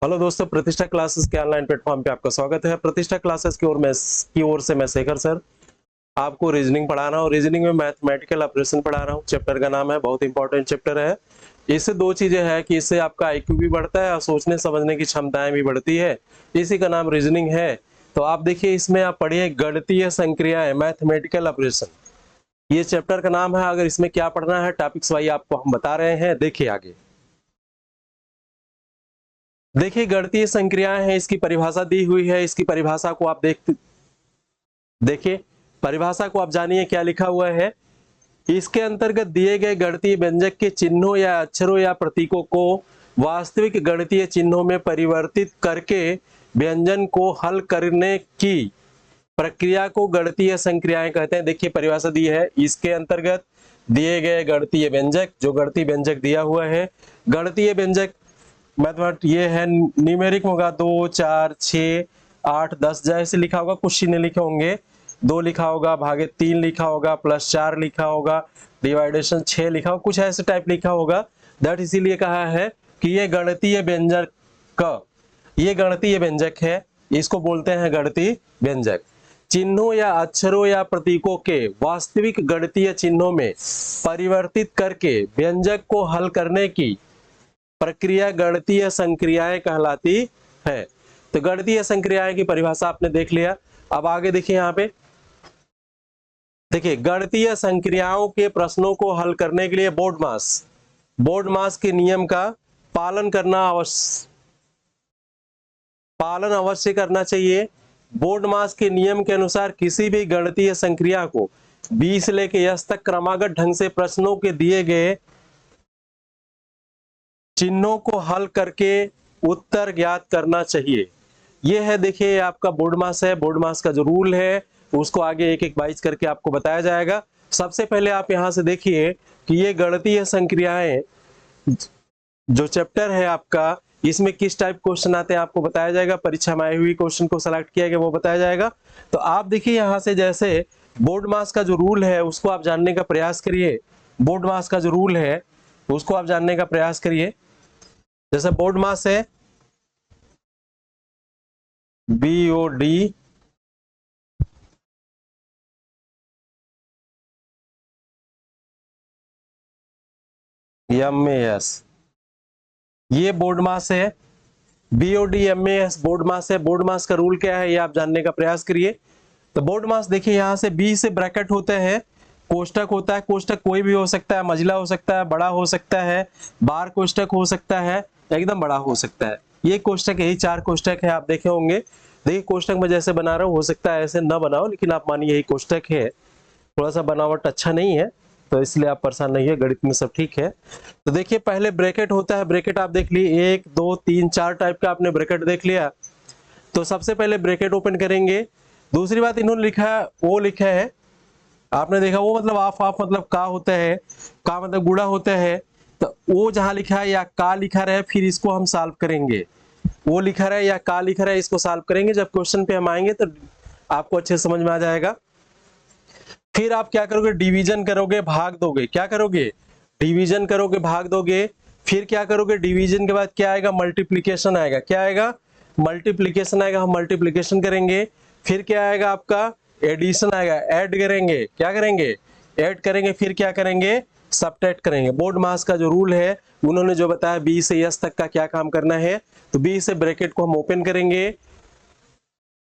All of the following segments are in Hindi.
हेलो दोस्तों, प्रतिष्ठा क्लासेस के ऑनलाइन प्लेटफॉर्म पे आपका स्वागत है। प्रतिष्ठा क्लासेस की ओर से मैं शेखर सर आपको रीजनिंग पढ़ा रहा हूँ। रीजनिंग में मैथमेटिकल ऑपरेशन पढ़ा रहा हूँ। चैप्टर का नाम है, बहुत इंपॉर्टेंट चैप्टर है। इससे दो चीजें हैं कि इससे आपका आईक्यू भी बढ़ता है और सोचने समझने की क्षमताएं भी बढ़ती है। इसी का नाम रीजनिंग है। तो आप देखिए, इसमें आप पढ़िए गणितीय संक्रियाएं, मैथमेटिकल ऑपरेशन, ये चैप्टर का नाम है। अगर इसमें क्या पढ़ना है, टॉपिक्स वाइज आपको हम बता रहे हैं। देखिए आगे, देखिए गणितीय संक्रियाएं हैं, इसकी परिभाषा दी हुई है। इसकी परिभाषा को आप देखिए, परिभाषा को आप जानिए क्या लिखा हुआ है। इसके अंतर्गत दिए गए गणितीय व्यंजक के चिन्हों या अक्षरों या प्रतीकों को वास्तविक गणितीय चिन्हों में परिवर्तित करके व्यंजन को हल करने की प्रक्रिया को गणितीय संक्रियाएं कहते हैं। देखिए परिभाषा दी है, इसके अंतर्गत दिए गए गणितीय व्यंजक, जो गणितीय व्यंजक दिया हुआ है, गणितीय व्यंजक मैथमेट ये है, न्यूमेरिक होगा 2 4 6 8 10, जैसे लिखा होगा, कुछ चिन्ह लिखे होंगे, 2 लिखा होगा, भागे 3 लिखा होगा, +4 लिखा होगा, डिवाइडेशन 6 लिखा होगा, कुछ ऐसे टाइप लिखा होगा। दैट इसीलिए कहा है कि ये गणितीय व्यंजक है, इसको बोलते हैं गणितीय व्यंजक। चिन्हों या अक्षरों या प्रतीकों के वास्तविक गणितीय चिन्हों में परिवर्तित करके व्यंजक को हल करने की प्रक्रिया गणितीय संक्रियाएं कहलाती है। तो गणितीय संक्रियाएं की परिभाषा आपने देख लिया। अब आगे देखिए, यहाँ पे देखिए गणितीय संक्रियाओं के प्रश्नों को हल करने के लिए बोर्ड मास के नियम का पालन अवश्य करना चाहिए। बोर्ड मास के नियम के अनुसार किसी भी गणितीय संक्रिया को 20 से लेकर S तक क्रमागत ढंग से प्रश्नों के दिए गए चिन्हों को हल करके उत्तर ज्ञात करना चाहिए। यह है, देखिए आपका बोर्ड मास है। बोर्ड मास का जो रूल है उसको आगे एक एक वाइज करके आपको बताया जाएगा। सबसे पहले आप यहां से देखिए कि ये गणितीय संक्रियाएं जो चैप्टर है आपका, इसमें किस टाइप क्वेश्चन आते हैं आपको बताया जाएगा। परीक्षा में आई हुई क्वेश्चन को सिलेक्ट किया गया, वो बताया जाएगा। तो आप देखिए यहां से, जैसे बोर्ड मास का जो रूल है उसको आप जानने का प्रयास करिए। बोर्ड मास का जो रूल है उसको आप जानने का प्रयास करिए। जैसे बोर्ड मास है BOD MAS, ये बोर्ड मास है। BOD MAS बोर्ड मास है। बोर्ड मास का रूल क्या है ये आप जानने का प्रयास करिए। तो बोर्ड मास देखिए, यहां से B से ब्रैकेट होते हैं, कोष्टक होता है। कोष्टक कोई भी हो सकता है, मंझला हो सकता है, बड़ा हो सकता है, बार कोष्टक हो सकता है, एकदम बड़ा हो सकता है। ये कोष्टक, यही 4 कोष्टक है, आप देखे होंगे। देखिए कोष्टक में जैसे बना रहा हो सकता है ऐसे न बनाओ, लेकिन आप मानिए यही कोष्टक है। थोड़ा सा बनावट अच्छा नहीं है, तो इसलिए आप परेशान नहीं है, गणित में सब ठीक है। तो देखिए पहले ब्रैकेट होता है। ब्रैकेट आप देख लिए, 1 2 3 4 टाइप का आपने ब्रैकेट देख लिया। तो सबसे पहले ब्रैकेट ओपन करेंगे। दूसरी बात इन्होंने लिखा है, वो लिखा है, आपने देखा वो मतलब ऑफ ऑफ मतलब का होता है, का मतलब गुणा होता है। तो वो जहां लिखा है या का लिखा रहे, फिर इसको हम सॉल्व करेंगे। वो लिखा रहे या का लिखा रहे, इसको सॉल्व करेंगे। जब क्वेश्चन पे हम आएंगे तो आपको अच्छे से समझ में आ जाएगा। फिर आप क्या करोगे, डिवीजन करोगे, भाग दोगे। क्या करोगे, डिवीजन करोगे, भाग दोगे। फिर क्या करोगे, डिवीजन के बाद क्या आएगा, मल्टीप्लीकेशन आएगा। क्या आएगा, मल्टीप्लीकेशन आएगा। हम मल्टीप्लीकेशन करेंगे। फिर क्या आएगा आपका, एडिशन आएगा, ऐड करेंगे। क्या करेंगे, ऐड करेंगे। फिर क्या करेंगे, सबट्रैक्ट करेंगे। बोर्ड मास का जो रूल है उन्होंने जो बताया, B से S तक का क्या काम करना है। तो B से ब्रैकेट को हम ओपन करेंगे।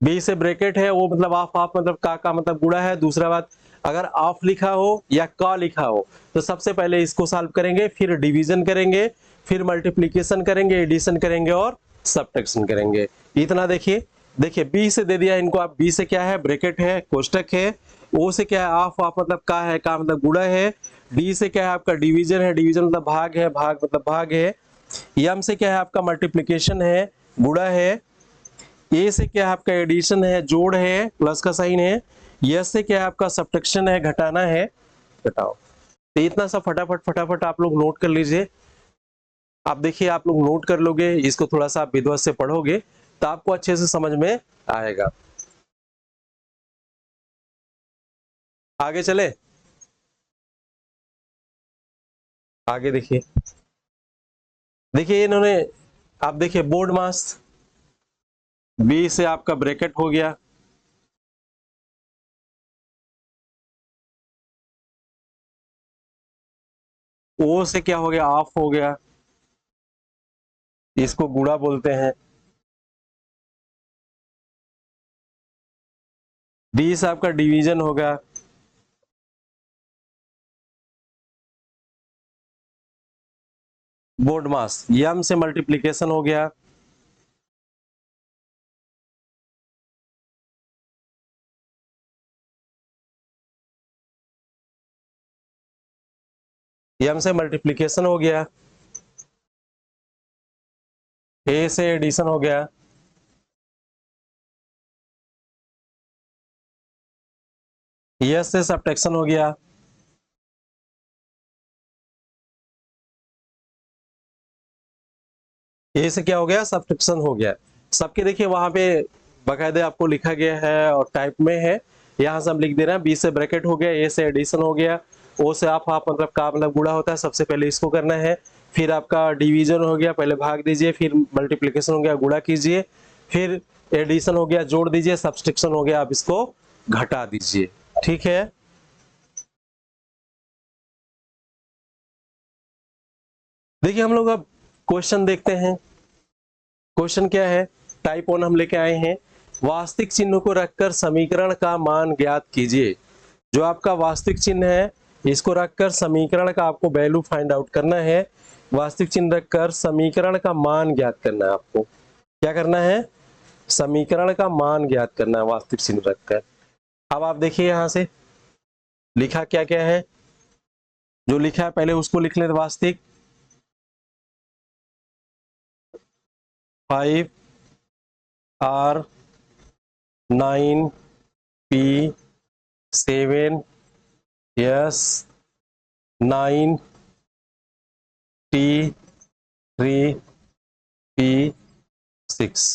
B से ब्रैकेट है, वो मतलब ऑफ ऑफ मतलब का मतलब गुणा है। दूसरा बात, अगर ऑफ लिखा हो या का लिखा हो तो सबसे पहले इसको सॉल्व करेंगे, फिर डिवीजन करेंगे, फिर मल्टीप्लीकेशन करेंगे, एडिशन करेंगे और सब्ट्रैक्शन करेंगे। इतना देखिए। देखिए B से दे दिया इनको आप, B से क्या है, ब्रैकेट है, कोष्टक है। O से क्या है, ऑफ ऑफ मतलब का है, का मतलब गुणा है। D से क्या है आपका, डिवीजन है, डिवीजन मतलब भाग है, भाग मतलब भाग है। M से क्या है आपका, मल्टीप्लीकेशन है, गुणा है। ए से क्या है आपका, एडिशन है, जोड़ है, प्लस का साइन है। यस से क्या है आपका, सब्ट्रैक्शन है, घटाना है, घटाओ। तो इतना सा फटाफट फटाफट आप लोग नोट कर लीजिए। आप देखिए, आप लोग नोट कर लोगे, इसको थोड़ा सा आप विधिवत से पढ़ोगे तो आपको अच्छे से समझ में आएगा। आगे चले, आगे देखिए। देखिए इन्होंने आप देखिए बोर्ड मास बी से आपका ब्रैकेट हो गया, ओ से क्या हो गया, ऑफ हो गया, इसको गुणा बोलते हैं। डी से आपका डिवीजन होगा, बोर्ड मास। एम से मल्टीप्लिकेशन हो गया, एम से मल्टीप्लिकेशन हो गया, ए से एडिशन हो गया, एस से सब्ट्रैक्शन हो गया, ए से क्या हो गया, सब्ट्रैक्शन हो गया। सबके देखिए वहां पे बाकायदे आपको लिखा गया है और टाइप में है, यहां से हम लिख दे रहे हैं। बी से ब्रैकेट हो गया, ए से एडिशन हो गया, ओ से आप मतलब का मतलब गुणा होता है, सबसे पहले इसको करना है। फिर आपका डिवीजन हो गया, पहले भाग दीजिए, फिर मल्टीप्लीकेशन हो गया, गुणा कीजिए, फिर एडिशन हो गया, जोड़ दीजिए, सब्सट्रैक्शन हो गया, आप इसको घटा दीजिए। ठीक है, देखिए हम लोग अब क्वेश्चन देखते हैं। क्वेश्चन क्या है, टाइप 1 हम लेके आए हैं, वास्तविक चिन्ह को रखकर समीकरण का मान ज्ञात कीजिए। जो आपका वास्तविक चिन्ह है इसको रखकर समीकरण का आपको वैल्यू फाइंड आउट करना है। वास्तविक चिन्ह रखकर समीकरण का मान ज्ञात करना है, आपको क्या करना है, समीकरण का मान ज्ञात करना है वास्तविक चिन्ह रखकर। अब आप देखिए यहां से लिखा क्या क्या है, जो लिखा है पहले उसको लिख लें। वास्तविक 5 R 9 P 7 S 9 T 3 P 6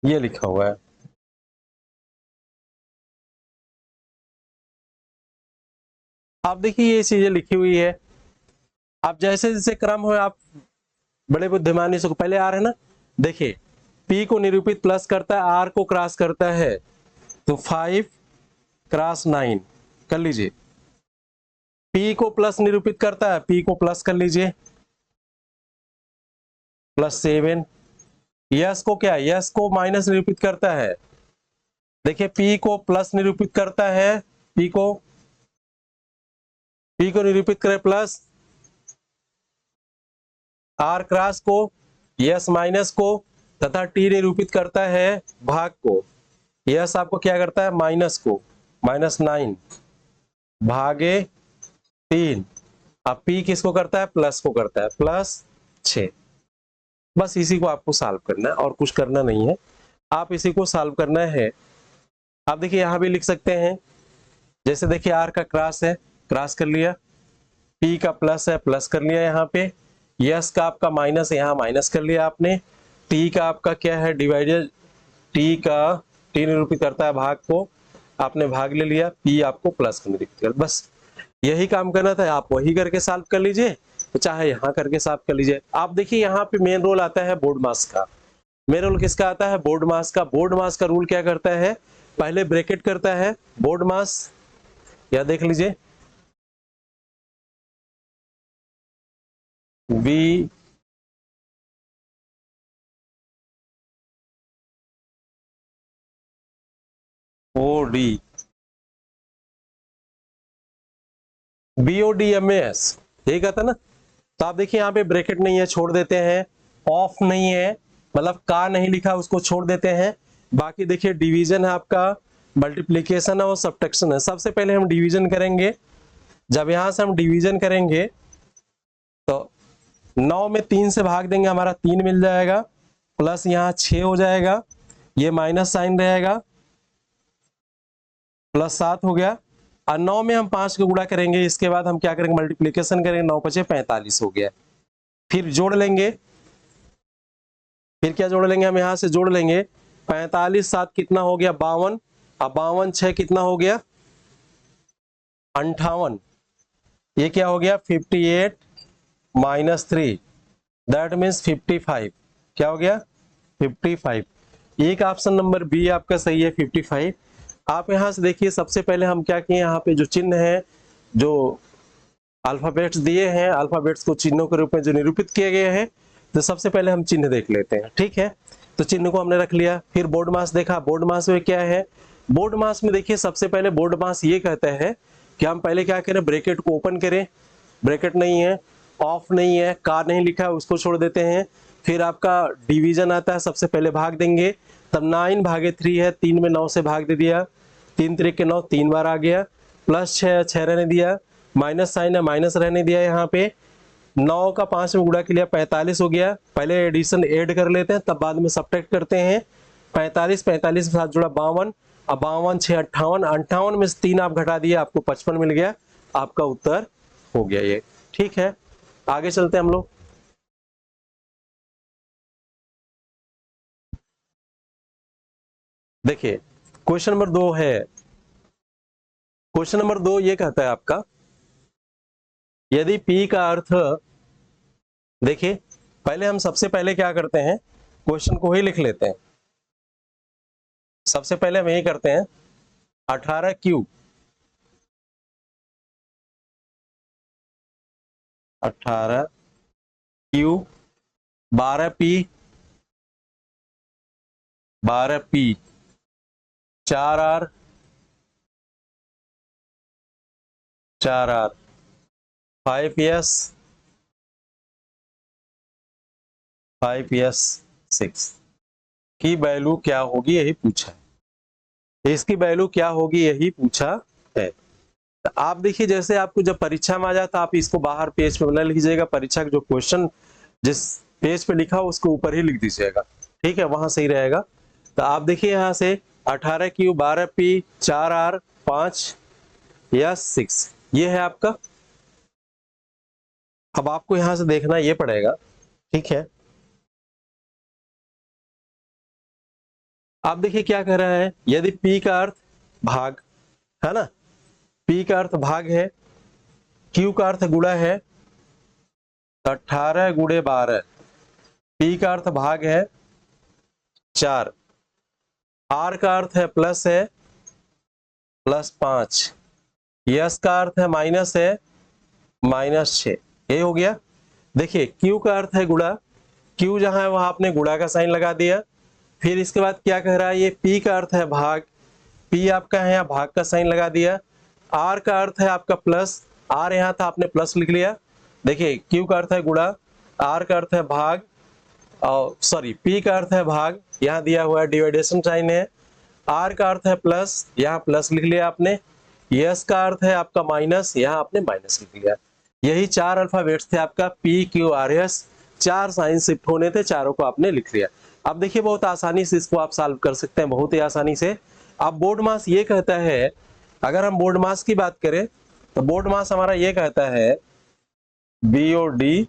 ये लिखा हुआ है। आप देखिए ये चीजें लिखी हुई है। आप जैसे जैसे क्रम हो आप बड़े बुद्धिमानी से, पहले आर है ना, देखिए P को निरूपित प्लस करता है, R को क्रॉस करता है, तो 5 क्रॉस 9 कर लीजिए। P को प्लस निरूपित करता है, P को प्लस कर लीजिए, प्लस 7। यस को क्या, यस को माइनस निरूपित करता है, देखिए P को प्लस निरूपित करता है, P को निरूपित करे प्लस, R क्रॉस को, यस माइनस को, तथा T निरूपित करता है भाग को। यस आपको क्या करता है, माइनस को, -9 भागे 3। अब P किसको करता है, प्लस को करता है, +6। बस इसी को आपको सॉल्व करना है और कुछ करना नहीं है, आप इसी को सॉल्व करना है। आप देखिए यहां भी लिख सकते हैं, जैसे देखिए R का क्रॉस है, क्रॉस कर लिया, P का प्लस है, प्लस कर लिया यहाँ पे, यस का आपका माइनस है, यहाँ माइनस कर लिया आपने, T का आपका क्या है, डिवाइडेड, T निरूपित करता है भाग को, आपने भाग ले लिया, P आपको प्लस को निरूपित कर, बस यही काम करना था। आप वही करके सॉल्व कर लीजिए, तो चाहे यहाँ करके सॉल्व कर लीजिए। आप देखिए यहाँ पे मेन रोल आता है बोर्ड मास का। मेन रोल किसका आता है, बोर्ड मास का। बोर्ड मास का रूल क्या करता है, पहले ब्रैकेट करता है बोर्ड मास, या देख लीजिए बी ओ डी, BODMAS यही कहता है ना। तो आप देखिए यहाँ पे ब्रैकेट नहीं है, छोड़ देते हैं, ऑफ नहीं है, मतलब का नहीं लिखा उसको छोड़ देते हैं। बाकी देखिए डिवीजन है आपका, मल्टीप्लीकेशन है और सब्ट्रैक्शन है। सबसे पहले हम डिवीजन करेंगे, जब यहां से हम डिवीजन करेंगे तो 9 में 3 से भाग देंगे, हमारा 3 मिल जाएगा, प्लस यहाँ 6 हो जाएगा, ये माइनस साइन रहेगा, +7 हो गया। और 9 में हम 5 को गुणा करेंगे, इसके बाद हम क्या करेंगे, मल्टीप्लीकेशन करेंगे, 9 5 45 हो गया। फिर जोड़ लेंगे, फिर क्या जोड़ लेंगे, हम यहां से जोड़ लेंगे, 45 7 कितना हो गया, 52, अब 52 6 कितना हो गया, 58, ये क्या हो गया, 58 -3 दैट मीन्स 55। क्या हो गया 55। एक ऑप्शन नंबर बी आपका सही है 55। आप यहां से देखिए सबसे पहले हम क्या किए, यहाँ पे जो चिन्ह है, जो अल्फाबेट्स दिए हैं, अल्फाबेट्स को चिन्हों के रूप में जो निरूपित किए गए हैं, तो सबसे पहले हम चिन्ह देख लेते हैं। ठीक है, तो चिन्ह को हमने रख लिया। फिर बोर्ड मास देखा, बोर्ड मास में क्या है, बोर्ड मास में देखिए सबसे पहले बोर्ड मास ये कहता है कि हम पहले क्या करें, ब्रैकेट को ओपन करें, ब्रैकेट नहीं है, ऑफ नहीं है, कार नहीं लिखा है, उसको छोड़ देते हैं। फिर आपका डिवीजन आता है, सबसे पहले भाग देंगे, तब 9/3 है, 3 में 9 से भाग दे दिया, 3 3 9, 3 बार आ गया, प्लस 6 रहने दिया, माइनस साइन है माइनस रहने दिया, यहाँ पे 9 का 5 में गुणा किया 45 हो गया। पहले एडिशन ऐड कर लेते हैं, तब बाद में सब्ट्रैक्ट करते हैं। 45 के साथ जुड़ा 52, अब 52 6 58, 58 में से 3 आप घटा दिए, आपको 55 मिल गया, आपका उत्तर हो गया ये। ठीक है, आगे चलते हैं हम लोग। देखिए क्वेश्चन नंबर 2 है, क्वेश्चन नंबर 2 ये कहता है आपका, यदि P का अर्थ, देखिए पहले हम सबसे पहले क्या करते हैं, क्वेश्चन को ही लिख लेते हैं। सबसे पहले हम यही करते हैं, 18Q 12P 4R 5S 6 की वैल्यू क्या होगी, यही पूछा है। इसकी वैल्यू क्या होगी यही पूछा है। तो आप देखिए, जैसे आपको जब परीक्षा में आ जाता, आप इसको बाहर पेज पे बना लीजिएगा, परीक्षा का जो क्वेश्चन जिस पेज पे लिखा हो उसके ऊपर ही लिख दीजिएगा। ठीक है, वहां सही रहेगा। तो आप देखिए यहाँ से 18Q 12P 4R 5S 6 ये है आपका। अब आपको यहां से देखना ये पड़ेगा। ठीक है, आप देखिए क्या कह रहा है, यदि P का अर्थ भाग है ना, P का अर्थ भाग है, Q का अर्थ गुणा है, 18 गुणे 12, P का अर्थ भाग है 4, R का अर्थ है प्लस है, प्लस 5, S का अर्थ है माइनस है, -6, ये हो गया। देखिए Q का अर्थ है गुणा, Q जहां है वहां आपने गुणा का साइन लगा दिया। फिर इसके बाद क्या कह रहा है, ये P का अर्थ है भाग, P आपका है यहाँ भाग का साइन लगा दिया। R का अर्थ है आपका प्लस, R यहाँ था आपने प्लस लिख लिया। देखिए Q का अर्थ है गुणा, R का अर्थ है भाग, और सॉरी P का अर्थ है भाग, यहाँ दिया हुआ है डिवाइडेशन साइन है। R का अर्थ है प्लस, यहाँ प्लस लिख लिया आपने। S का अर्थ है आपका माइनस, यहाँ आपने माइनस लिख लिया। यही 4 अल्फाबेट्स थे आपका PQRS, 4 साइन शिफ्ट होने थे, चारों को आपने लिख लिया। अब देखिए बहुत आसानी से इसको आप सॉल्व कर सकते हैं, बहुत ही आसानी से। अब बोर्ड मास ये कहता है, अगर हम बोर्ड मास की बात करें तो बोर्ड मास हमारा ये कहता है BOD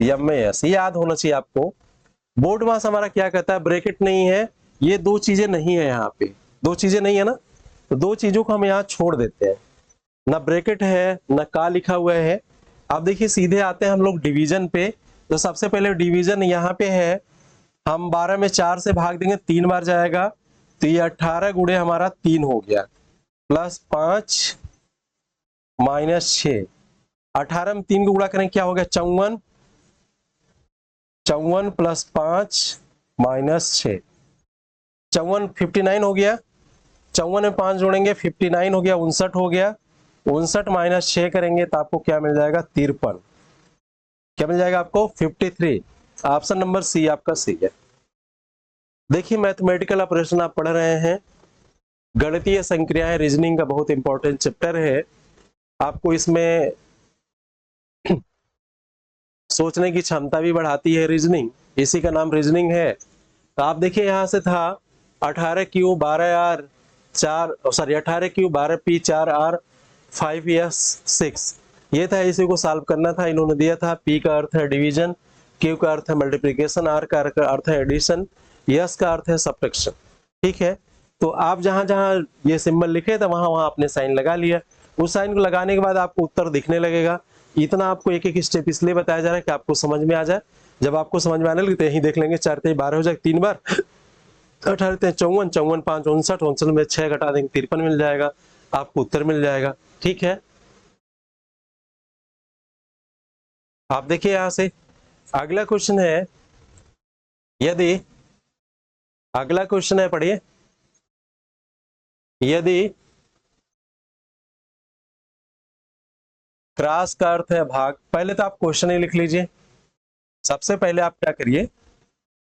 MAS, ये याद होना चाहिए आपको। बोर्ड मास हमारा क्या कहता है, ब्रैकेट नहीं है, ये दो चीजें नहीं है, यहाँ पे दो चीजें नहीं है ना, तो दो चीजों को हम यहाँ छोड़ देते हैं, ना ब्रैकेट है ना का लिखा हुआ है। अब देखिए सीधे आते हैं हम लोग डिवीजन पे। तो सबसे पहले डिवीजन यहाँ पे है, हम 12 में 4 से भाग देंगे, 3 बार जाएगा, तो ये 18 गुणे हमारा 3 हो गया, प्लस 5 -6, 18 में 3 को गुणा करें क्या हो गया 54, 54 प्लस 5 -6, 54 59 हो गया, 54 में 5 जोड़ेंगे 59 हो गया, 59 हो गया, 59 -6 करेंगे तो आपको क्या मिल जाएगा 53, क्या मिल जाएगा आपको 53। ऑप्शन नंबर सी आपका सही है। देखिए मैथमेटिकल ऑपरेशन आप पढ़ रहे हैं, गणितीय संक्रियाएं, रीजनिंग का बहुत इंपॉर्टेंट चैप्टर है। आपको इसमें सोचने की क्षमता भी बढ़ाती है रीजनिंग, इसी का नाम रीजनिंग है। तो आप देखिए यहां से था 18Q 12R 4, sorry 18Q 12P 4R 5S 6, ये था, इसी को सॉल्व करना था। इन्होंने दिया था P का अर्थ है डिवीजन, Q का अर्थ है मल्टीप्लिकेशन, R का अर्थ है एडिशन, S का अर्थ है सब्ट्रैक्शन। ठीक है, तो आप जहां जहां ये सिंबल लिखे थे वहां वहां आपने साइन लगा लिया। उस साइन को लगाने के बाद आपको उत्तर दिखने लगेगा। इतना आपको एक एक स्टेप इसलिए बताया जा रहा है कि आपको समझ में आ जाए। जब आपको समझ में आने लगे तो यही देख लेंगे, 4 3 12 हो जाएगा, 3 बार 18 3 54, 54 5 59, 59 में 6 घटा देंगे 53 मिल जाएगा, आपको उत्तर मिल जाएगा। ठीक है, आप देखिए यहां से अगला क्वेश्चन है, यदि अगला क्वेश्चन है, पढ़िए, यदि क्रॉस का अर्थ है भाग, पहले तो आप क्वेश्चन ही लिख लीजिए, सबसे पहले आप क्या करिए,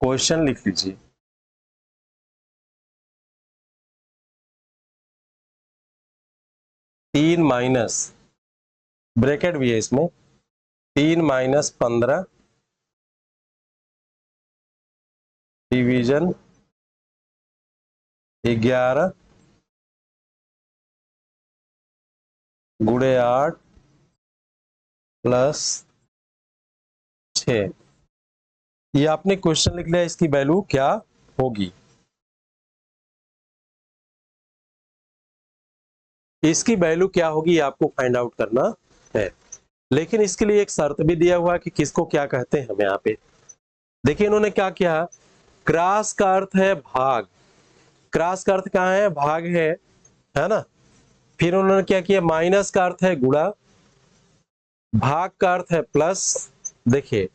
क्वेश्चन लिख लीजिए। तीन माइनस, ब्रैकेट भी है इसमें, 3 माइनस 15 डिवीजन 11 गुणे 8 प्लस 6। ये आपने क्वेश्चन लिख लिया, इसकी वैल्यू क्या होगी, इसकी वैल्यू क्या होगी ये आपको फाइंड आउट करना है। लेकिन इसके लिए एक शर्त भी दिया हुआ है कि किसको क्या कहते हैं हम यहाँ पे। देखिए इन्होंने क्या किया, क्रॉस का अर्थ है भाग, क्रॉस का अर्थ कहाँ है, भाग है ना। फिर उन्होंने क्या किया, माइनस का अर्थ है गुणा, भाग का अर्थ है प्लस, देखिए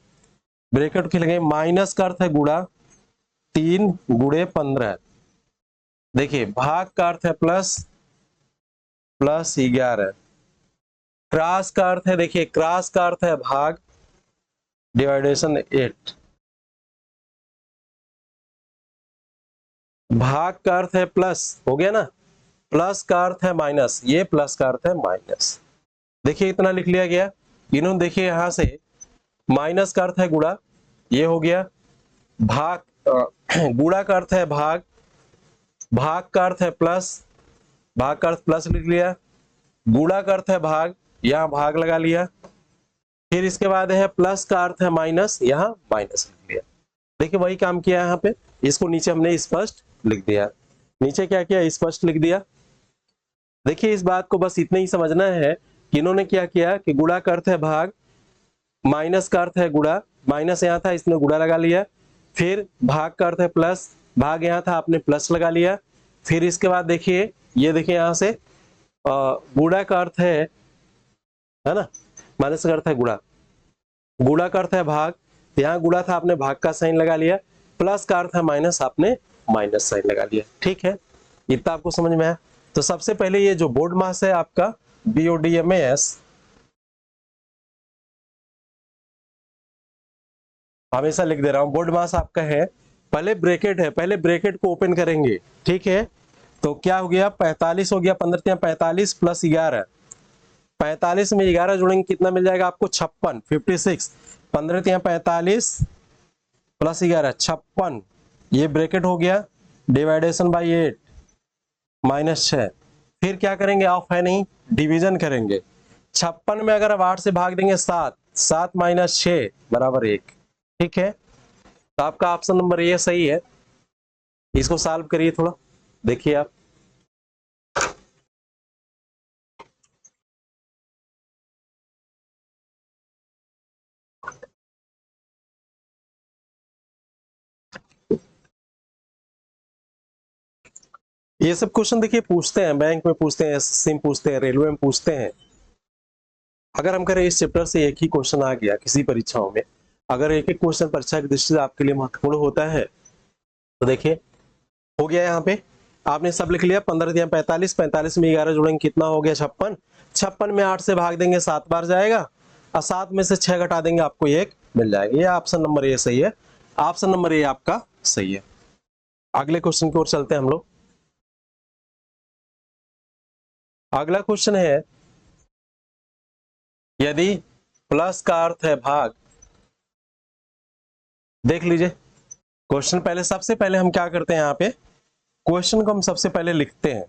ब्रैकेट के लगे, माइनस का अर्थ है गुणा 3 गुणे 15, देखिए भाग का अर्थ है प्लस, प्लस 11, क्रॉस का अर्थ है, देखिए क्रॉस का अर्थ है भाग डिवाइडेशन 8, भाग का अर्थ है प्लस, हो गया ना, प्लस का अर्थ है माइनस, ये प्लस का अर्थ है माइनस, देखिए इतना लिख लिया गया। इन्होंने देखिए यहां से माइनस का अर्थ है गुणा, ये हो गया, भाग गुणा का अर्थ है भाग, भाग का अर्थ है प्लस, भाग का अर्थ प्लस लिख लिया, गुणा का अर्थ है भाग, यहां भाग लगा लिया, फिर इसके बाद है प्लस का अर्थ है माइनस, यहां माइनस लिख लिया। देखिए वही काम किया यहाँ पे, इसको नीचे हमने स्पष्ट लिख दिया, नीचे क्या किया, स्पष्ट लिख दिया। देखिए इस बात को बस इतना ही समझना है कि इन्होंने क्या किया कि गुणा का अर्थ है भाग, माइनस का अर्थ है गुणा, माइनस यहाँ था इसने गुणा लगा लिया, फिर भाग का अर्थ है प्लस, भाग यहाँ था आपने प्लस लगा लिया, फिर इसके बाद देखिए ये देखिए यहाँ से गुणा का अर्थ है ना, माइनस का अर्थ है गुणा, गुणा का अर्थ है भाग, यहाँ गुणा था आपने भाग का साइन लगा लिया, प्लस का अर्थ है माइनस, आपने माइनस साइन लगा लिया। ठीक है, इतना आपको समझ में आया। तो सबसे पहले ये जो बोर्ड मास है आपका BODMAS, हमेशा लिख दे रहा हूं, बोर्ड मास आपका है, पहले ब्रैकेट है, पहले ब्रैकेट को ओपन करेंगे। ठीक है, तो क्या हो गया, 45 हो गया, 15 45 प्लस 11, 45 में 11 जोड़ेंगे कितना मिल जाएगा आपको, 56, 56, 15 45 प्लस 11 56, ये ब्रैकेट हो गया, डिवाइडेशन बाई 8 माइनस 6, फिर क्या करेंगे, ऑफ है नहीं, डिवीजन करेंगे, 56 में अगर आप 8 से भाग देंगे 7, 7 माइनस 6 बराबर 1। ठीक है, तो आपका ऑप्शन नंबर ये सही है, इसको सॉल्व करिए थोड़ा, देखिए आप, ये सब क्वेश्चन देखिए पूछते हैं, बैंक में पूछते हैं, SSC में पूछते हैं, रेलवे में पूछते हैं। अगर हम करें इस चैप्टर से एक ही क्वेश्चन आ गया किसी परीक्षाओं में, अगर एक एक क्वेश्चन परीक्षा की दृष्टि से आपके लिए महत्वपूर्ण होता है, तो देखिए हो गया, यहाँ पे आपने सब लिख लिया, 15 45, 45 में 11 जोड़ेंगे कितना हो गया, 56, 56 में 8 से भाग देंगे 7 बार जाएगा, और 7 में से 6 घटा देंगे आपको 1 मिल जाएगा। ये ऑप्शन नंबर ए सही है, ऑप्शन नंबर ए आपका सही है। अगले क्वेश्चन की ओर चलते हैं हम लोग। अगला क्वेश्चन है, यदि प्लस का अर्थ है भाग, देख लीजिए क्वेश्चन, पहले सबसे पहले हम क्या करते हैं, यहाँ पे क्वेश्चन को हम सबसे पहले लिखते हैं,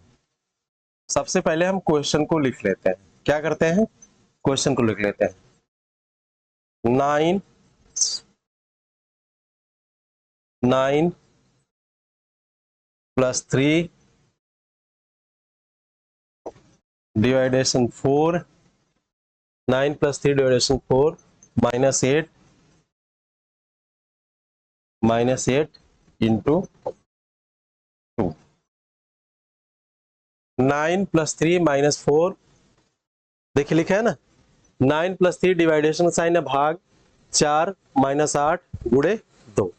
सबसे पहले हम क्वेश्चन को लिख लेते हैं, क्या करते हैं, क्वेश्चन को लिख लेते हैं, 9 प्लस 3 डिवाइडेशन 4, 9 प्लस 3 डिवाइडेशन 4 माइनस 8 -8 इंटू 2, 9 + 3 -4, देखिए लिखा है ना, 9 + 3 डिवाइडेशन साइन है भाग 4 -8 गुणे 2,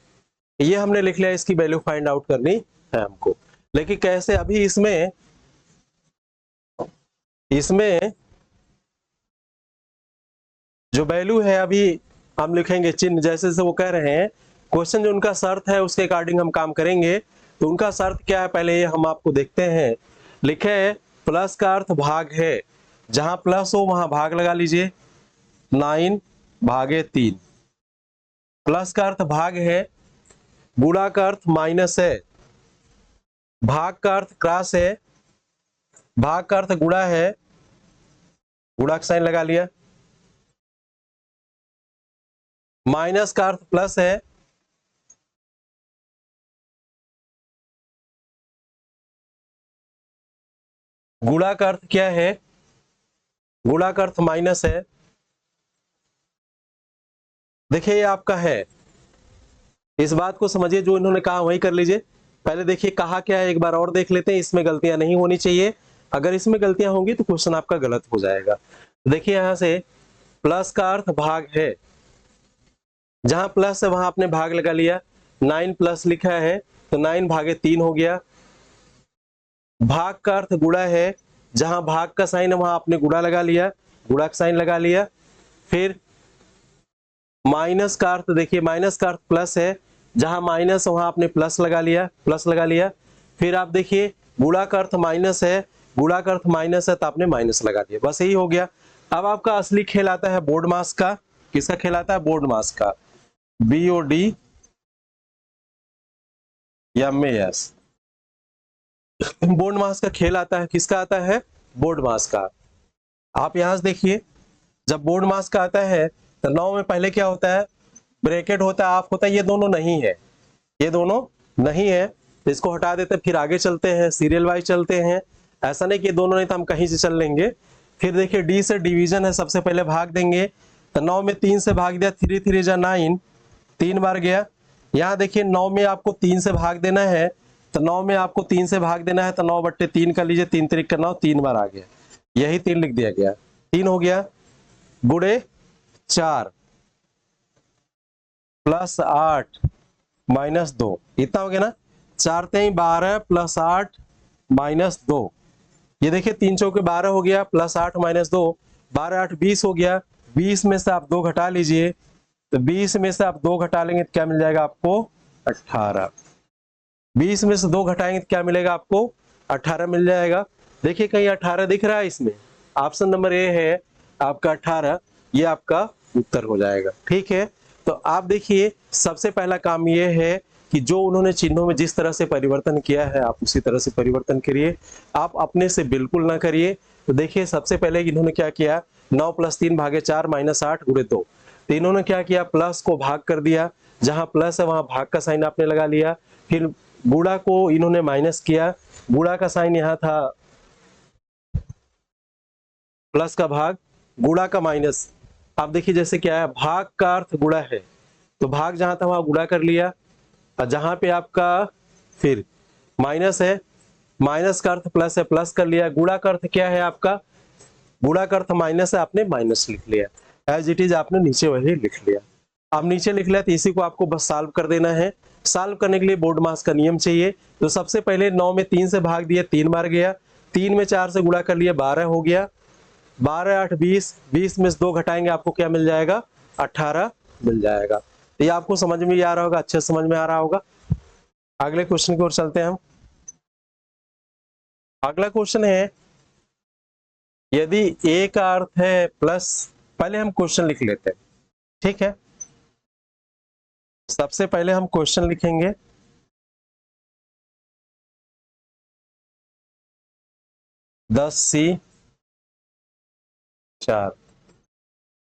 ये हमने लिख लिया। इसकी वैल्यू फाइंड आउट करनी है हमको, लेकिन कैसे? अभी इसमें जो वैल्यू है अभी हम लिखेंगे चिन्ह, जैसे जैसे वो कह रहे हैं क्वेश्चन, जो उनका शर्त है उसके अकॉर्डिंग हम काम करेंगे। तो उनका शर्त क्या है पहले ये हम आपको देखते हैं। लिखे है प्लस का अर्थ भाग है, जहां प्लस हो वहां भाग लगा लीजिए, 9/3। प्लस का अर्थ भाग है, गुणा का अर्थ माइनस है, भाग का अर्थ क्रॉस है, भाग का अर्थ गुणा है, गुणा का साइन लगा लिया, माइनस का अर्थ प्लस है, गुणा का अर्थ क्या है, गुणा का अर्थ माइनस है। देखिए ये आपका है, इस बात को समझिए, जो इन्होंने कहा वही कर लीजिए। पहले देखिए कहा क्या है, एक बार और देख लेते हैं, इसमें गलतियां नहीं होनी चाहिए। अगर इसमें गलतियां होंगी तो क्वेश्चन आपका गलत हो जाएगा। देखिए यहां से प्लस का अर्थ भाग है, जहां प्लस है वहां आपने भाग लगा लिया, 9 प्लस लिखा है तो 9/3 हो गया। भाग का अर्थ गुणा है, जहां भाग का साइन है वहां आपने गुणा लगा लिया, गुणा का साइन लगा लिया। फिर माइनस का अर्थ, देखिए माइनस का अर्थ प्लस है, जहां माइनस वहां आपने प्लस लगा लिया, प्लस लगा लिया। फिर आप देखिए गुणा का अर्थ माइनस है, गुणा का अर्थ माइनस है तो आपने माइनस लगा दिया, बस यही हो गया। अब आपका असली खेल आता है बोर्ड मास का। किसका खेल आता है? बोर्ड मास का, BOD MAS। बोर्ड मास का खेल आता है, किसका आता है? बोर्ड मास का। आप यहां से देखिए, जब बोर्ड मास का आता है तो 9 में पहले क्या होता है? ब्रैकेट होता है, ऑफ होता है, ये दोनों नहीं है, ये दोनों नहीं है, तो इसको हटा देते हैं। फिर आगे चलते हैं, सीरियल वाइज चलते हैं, ऐसा नहीं कि ये दोनों नहीं तो हम कहीं से चल लेंगे। फिर देखिए डी से डिवीजन है, सबसे पहले भाग देंगे, तो 9 में 3 से भाग दिया, 3 3 जा 9, 3 बार गया। यहाँ देखिए 9 में आपको 3 से भाग देना है, तो 9 में आपको 3 से भाग देना है, तो 9/3 कर लीजिए, 3 3 का 9, 3 बार आ गया, यही 3 लिख दिया गया, 3 हो गया। गुणे 4 + 8 - 2, इतना हो गया ना। 4 3 12 + 8 - 2, ये देखिए 3 चौके 12 हो गया, +8 - 2, 12 8 20 हो गया। 20 में से आप 2 घटा लीजिए, तो 20 में से आप 2 घटा लेंगे तो क्या मिल जाएगा आपको? 18। 20 में से 2 घटाएंगे तो क्या मिलेगा आपको? 18 मिल जाएगा। देखिए कहीं 18 दिख रहा है इसमें? ऑप्शन नंबर ए है आपका 18, ये आपका उत्तर हो जाएगा। ठीक है, तो आप देखिए सबसे पहला काम ये है कि जो उन्होंने चिन्हों में जिस तरह से परिवर्तन किया है आप उसी तरह से परिवर्तन करिए, आप अपने से बिल्कुल ना करिए। तो देखिए सबसे पहले इन्होंने क्या किया, 9 + 3 / 4 - 8 × 2, तो इन्होंने क्या किया, प्लस को भाग कर दिया, जहां प्लस है वहां भाग का साइन आपने लगा लिया। फिर गुणा को इन्होंने माइनस किया, गुणा का साइन यहाँ था, प्लस का भाग, गुणा का माइनस। आप देखिए जैसे क्या है, भाग का अर्थ गुणा है, तो भाग जहां था वहां गुणा कर लिया, और जहां पे आपका फिर माइनस है, माइनस का अर्थ प्लस है, प्लस कर लिया। गुणा का अर्थ क्या है आपका? गुणा का अर्थ माइनस है, आपने माइनस लिख लिया, एज इट इज आपने नीचे वही लिख लिया। अब नीचे लिख लिया तो इसी को आपको बस सॉल्व कर देना है। सॉल्व करने के लिए बोर्ड मास का नियम चाहिए। तो सबसे पहले 9 में 3 से भाग दिया, 3 बार गया, 3 में 4 से गुणा कर लिया, 12 हो गया, 12 8 20, 20 में से 2 घटाएंगे आपको क्या मिल जाएगा? 18 मिल जाएगा। तो ये आपको समझ में आ रहा होगा, अच्छे समझ में आ रहा होगा। अगले क्वेश्चन की ओर चलते हैं हम। अगला क्वेश्चन है, यदि ए का अर्थ है प्लस, पहले हम क्वेश्चन लिख लेते हैं, ठीक है। सबसे पहले हम क्वेश्चन लिखेंगे, 10C4,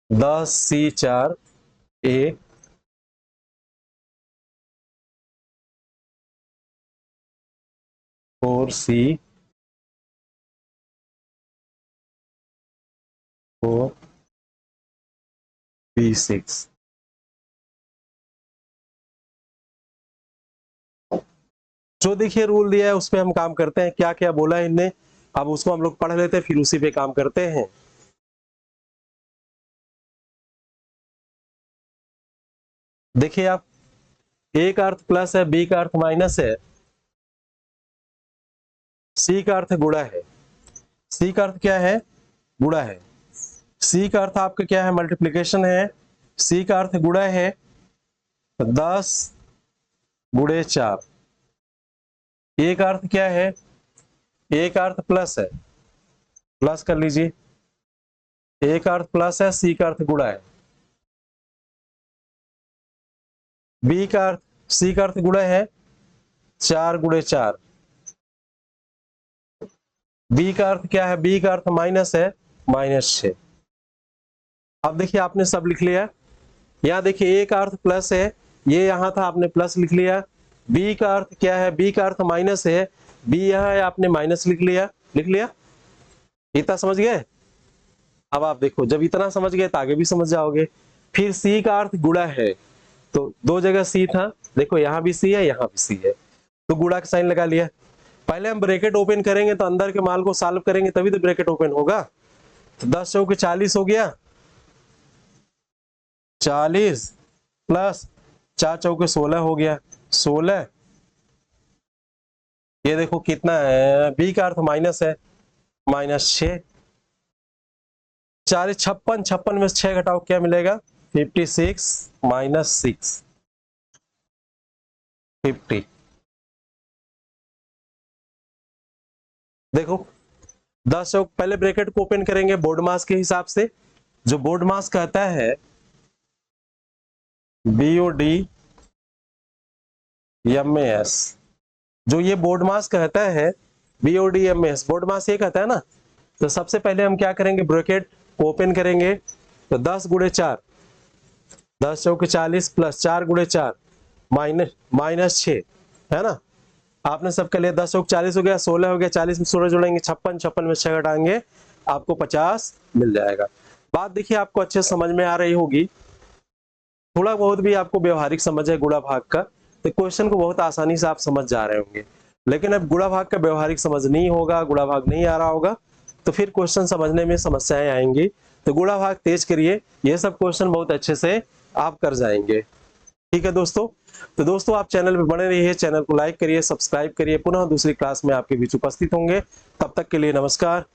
10C4 A 4C4 B6। जो देखिए रूल दिया है उस पे हम काम करते हैं, क्या क्या बोला है इनने, अब उसको हम लोग पढ़ लेते हैं, फिर उसी पे काम करते हैं। देखिए आप, ए का अर्थ प्लस है, बी का अर्थ माइनस है, सी का अर्थ गुणा है। सी का अर्थ क्या है? गुणा है। सी का अर्थ आपका क्या है? मल्टीप्लिकेशन है। सी का अर्थ गुणा है, 10 गुणे 4। ए का अर्थ क्या है? ए का अर्थ प्लस है, प्लस कर लीजिए। ए का अर्थ प्लस है, सी का अर्थ गुणा है। बी का अर्थ, सी का अर्थ गुणा है, 4 गुणे 4। बी का अर्थ क्या है? बी का अर्थ माइनस है, -6। अब देखिए आपने सब लिख लिया। यहाँ देखिए ए का अर्थ प्लस है, ये यहाँ था आपने प्लस लिख लिया। बी का अर्थ क्या है? बी का अर्थ माइनस है, बी यहाँ है आपने माइनस लिख लिया। लिख लिया? इतना समझ गए? अब आप देखो, जब इतना समझ गए तो आगे भी समझ जाओगे। फिर सी का अर्थ गुणा है, तो दो जगह सी था, देखो यहाँ भी सी है यहाँ भी सी है, तो गुणा का साइन लगा लिया। पहले हम ब्रैकेट ओपन करेंगे तो अंदर के माल को सॉल्व करेंगे तभी तो ब्रैकेट ओपन होगा। तो 10 चौके 40 हो गया, 40 प्लस 4 चौके 16 हो गया, 16। ये देखो कितना है, बी का अर्थ माइनस है, -6। 4 56, 56 में से 6 घटाओ क्या मिलेगा? 56 -6 50। देखो 10 चौक, पहले ब्रैकेट को ओपन करेंगे बोर्ड मास के हिसाब से। जो बोर्ड मास कहता है BOD MAS, जो ये बोर्ड मास कहता है BOD MAS, बोर्ड मास ये कहता है ना। तो सबसे पहले हम क्या करेंगे, ब्रैकेट ओपन करेंगे तो 10 गुणे 4, 10 चौके 40 प्लस 4 गुणे 4 -6 है ना। आपने सब कर लिया, 10 चौक 40 हो गया, 16 हो गया, 40 में 16 जोड़ेंगे 56, 56 में 6 घटाएंगे आपको 50 मिल जाएगा। बात देखिए आपको अच्छे समझ में आ रही होगी। थोड़ा बहुत भी आपको व्यवहारिक समझ है गुणा भाग का, तो क्वेश्चन को बहुत आसानी से आप समझ जा रहे होंगे। लेकिन अब गुणा भाग का व्यवहारिक समझ नहीं होगा, गुणा भाग नहीं आ रहा होगा, तो फिर क्वेश्चन समझने में समस्याएं आएंगी। तो गुणा भाग तेज करिए, ये सब क्वेश्चन बहुत अच्छे से आप कर जाएंगे। ठीक है दोस्तों, तो दोस्तों आप चैनल पे बने रहिए, चैनल को लाइक करिए, सब्सक्राइब करिए। पुनः दूसरी क्लास में आपके बीच उपस्थित होंगे, तब तक के लिए नमस्कार।